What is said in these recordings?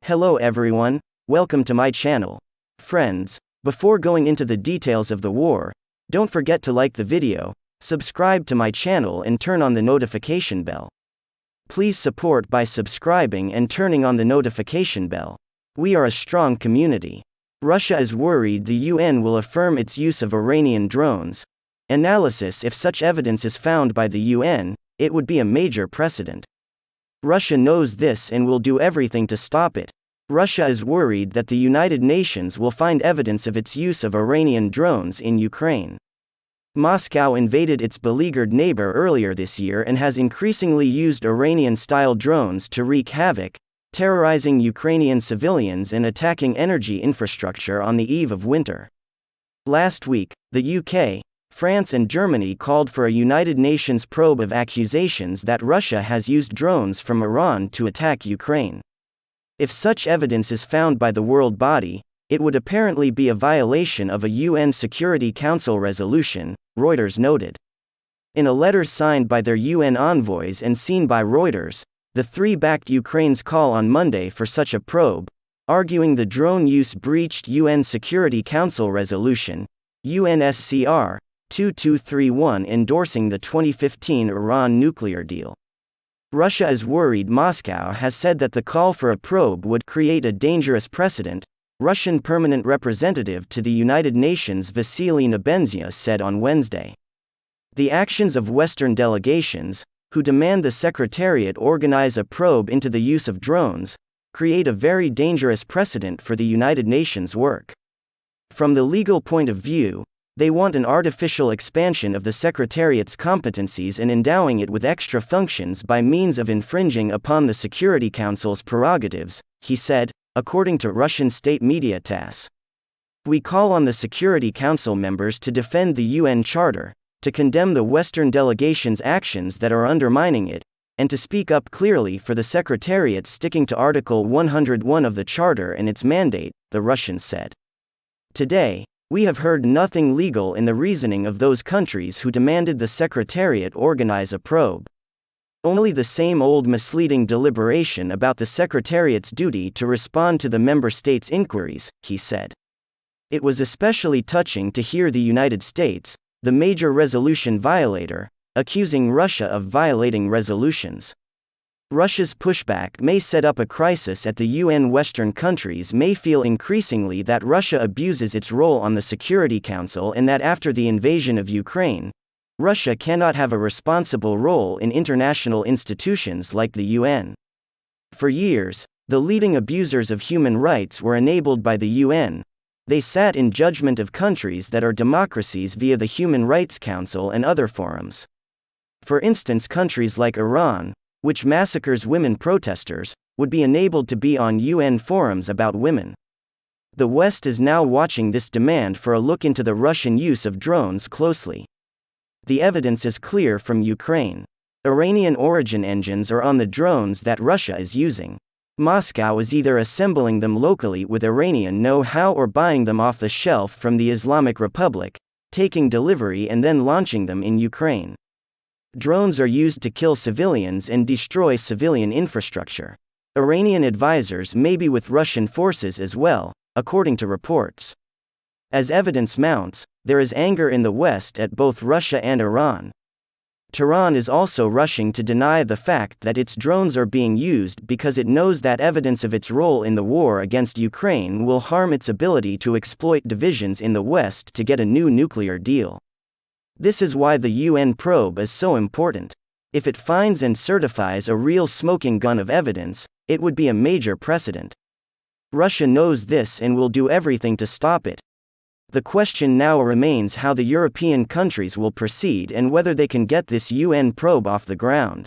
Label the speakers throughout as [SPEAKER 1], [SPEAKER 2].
[SPEAKER 1] Hello everyone, welcome to my channel. Friends, before going into the details of the war, don't forget to like the video, subscribe to my channel and turn on the notification bell. Please support by subscribing and turning on the notification bell. We are a strong community. Russia is worried the UN will affirm its use of Iranian drones. Analysis: if such evidence is found by the UN, it would be a major precedent. Russia knows this and will do everything to stop it. Russia is worried that the United Nations will find evidence of its use of Iranian drones in Ukraine. Moscow invaded its beleaguered neighbor earlier this year and has increasingly used Iranian-style drones to wreak havoc, terrorizing Ukrainian civilians and attacking energy infrastructure on the eve of winter. Last week, the UK, France and Germany called for a United Nations probe of accusations that Russia has used drones from Iran to attack Ukraine. If such evidence is found by the world body, it would apparently be a violation of a UN Security Council resolution, Reuters noted. In a letter signed by their UN envoys and seen by Reuters, the three backed Ukraine's call on Monday for such a probe, arguing the drone use breached UN Security Council resolution, UNSCR 2231, endorsing the 2015 Iran nuclear deal. Russia is worried. Moscow has said that the call for a probe would create a dangerous precedent, Russian permanent representative to the United Nations Vasily Nebenzia said on Wednesday. The actions of Western delegations, who demand the Secretariat organize a probe into the use of drones, create a very dangerous precedent for the United Nations work. From the legal point of view, they want an artificial expansion of the Secretariat's competencies and endowing it with extra functions by means of infringing upon the Security Council's prerogatives, he said, according to Russian state media TASS. We call on the Security Council members to defend the UN Charter, to condemn the Western delegation's actions that are undermining it, and to speak up clearly for the Secretariat sticking to Article 101 of the Charter and its mandate, the Russians said. Today, we have heard nothing legal in the reasoning of those countries who demanded the Secretariat organize a probe. Only the same old misleading deliberation about the Secretariat's duty to respond to the member states' inquiries, he said. It was especially touching to hear the United States, the major resolution violator, accusing Russia of violating resolutions. Russia's pushback may set up a crisis at the UN. Western countries may feel increasingly that Russia abuses its role on the Security Council and that after the invasion of Ukraine, Russia cannot have a responsible role in international institutions like the UN. For years, the leading abusers of human rights were enabled by the UN. They sat in judgment of countries that are democracies via the Human Rights Council and other forums. For instance, countries like Iran, which massacres women protesters, would be enabled to be on UN forums about women. The West is now watching this demand for a look into the Russian use of drones closely. The evidence is clear from Ukraine. Iranian origin engines are on the drones that Russia is using. Moscow is either assembling them locally with Iranian know-how or buying them off the shelf from the Islamic Republic, taking delivery and then launching them in Ukraine. Drones are used to kill civilians and destroy civilian infrastructure. Iranian advisors may be with Russian forces as well, according to reports. As evidence mounts, there is anger in the West at both Russia and Iran. Tehran is also rushing to deny the fact that its drones are being used because it knows that evidence of its role in the war against Ukraine will harm its ability to exploit divisions in the West to get a new nuclear deal. This is why the UN probe is so important. If it finds and certifies a real smoking gun of evidence, it would be a major precedent. Russia knows this and will do everything to stop it. The question now remains how the European countries will proceed and whether they can get this UN probe off the ground.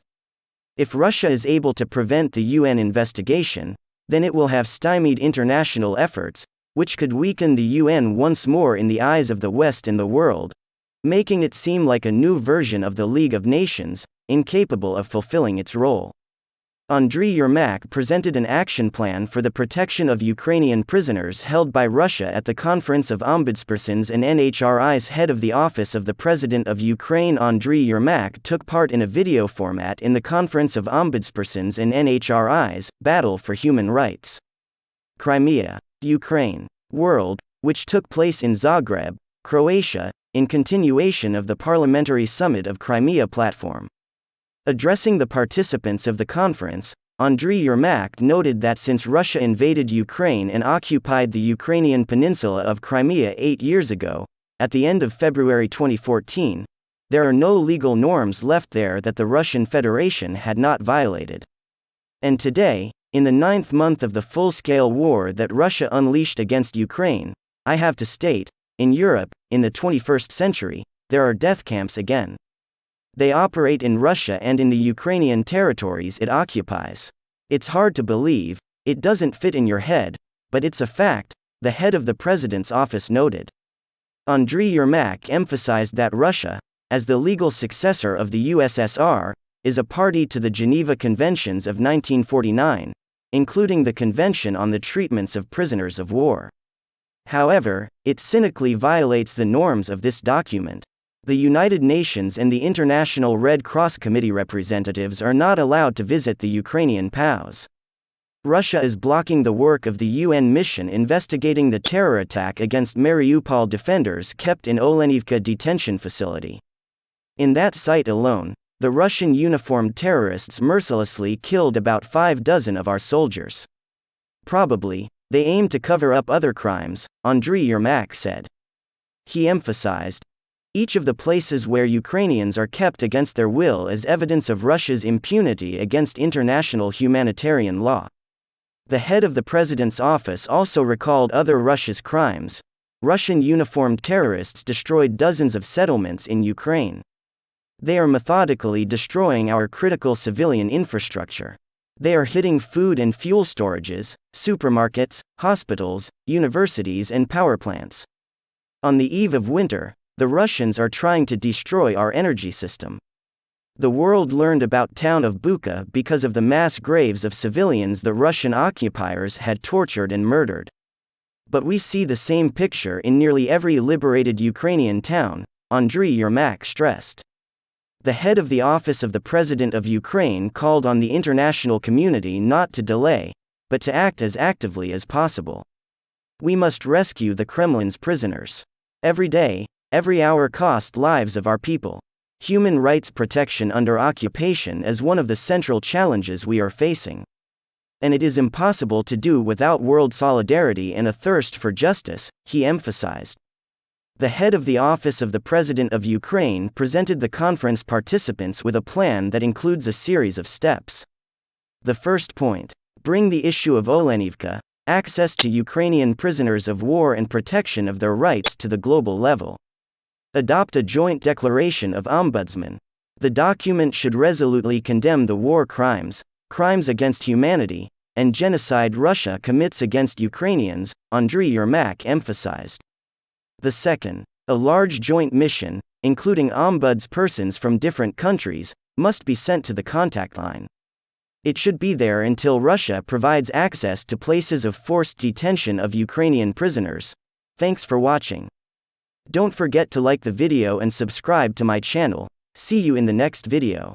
[SPEAKER 1] If Russia is able to prevent the UN investigation, then it will have stymied international efforts, which could weaken the UN once more in the eyes of the West and the world, making it seem like a new version of the League of Nations, incapable of fulfilling its role. Andriy Yermak presented an action plan for the protection of Ukrainian prisoners held by Russia at the Conference of Ombudspersons, and NHRI's head of the Office of the President of Ukraine Andriy Yermak took part in a video format in the Conference of Ombudspersons and NHRI's Battle for Human Rights. Crimea, Ukraine. World, which took place in Zagreb, Croatia, in continuation of the Parliamentary Summit of Crimea Platform. Addressing the participants of the conference, Andriy Yermak noted that since Russia invaded Ukraine and occupied the Ukrainian peninsula of Crimea 8 years ago, at the end of February 2014, there are no legal norms left there that the Russian Federation had not violated. And today, in the 9th month of the full-scale war that Russia unleashed against Ukraine, I have to state, in Europe, in the 21st century, there are death camps again. They operate in Russia and in the Ukrainian territories it occupies. It's hard to believe, it doesn't fit in your head, but it's a fact, the head of the president's office noted. Andriy Yermak emphasized that Russia, as the legal successor of the USSR, is a party to the Geneva Conventions of 1949, including the Convention on the Treatments of Prisoners of War. However, it cynically violates the norms of this document. The United Nations and the International Red Cross Committee representatives are not allowed to visit the Ukrainian POWs. Russia is blocking the work of the UN mission investigating the terror attack against Mariupol defenders kept in Olenivka detention facility. In that site alone, the Russian uniformed terrorists mercilessly killed about 6 of our soldiers. Probably, they aim to cover up other crimes, Andriy Yermak said. He emphasized, each of the places where Ukrainians are kept against their will is evidence of Russia's impunity against international humanitarian law. The head of the president's office also recalled other Russia's crimes. Russian uniformed terrorists destroyed dozens of settlements in Ukraine. They are methodically destroying our critical civilian infrastructure. They are hitting food and fuel storages, supermarkets, hospitals, universities and power plants. On the eve of winter, the Russians are trying to destroy our energy system. The world learned about town of Bucha because of the mass graves of civilians the Russian occupiers had tortured and murdered. But we see the same picture in nearly every liberated Ukrainian town, Andriy Yermak stressed. The head of the office of the President of Ukraine called on the international community not to delay, but to act as actively as possible. We must rescue the Kremlin's prisoners. Every day, every hour costs lives of our people. Human rights protection under occupation is one of the central challenges we are facing. And it is impossible to do without world solidarity and a thirst for justice, he emphasized. The head of the Office of the President of Ukraine presented the conference participants with a plan that includes a series of steps. The first point: bring the issue of Olenivka, access to Ukrainian prisoners of war and protection of their rights to the global level. Adopt a joint declaration of ombudsman. The document should resolutely condemn the war crimes, crimes against humanity, and genocide Russia commits against Ukrainians, Andriy Yermak emphasized. The second, a large joint mission, including ombudspersons from different countries, must be sent to the contact line. It should be there until Russia provides access to places of forced detention of Ukrainian prisoners. Thanks for watching. Don't forget to like the video and subscribe to my channel. See you in the next video.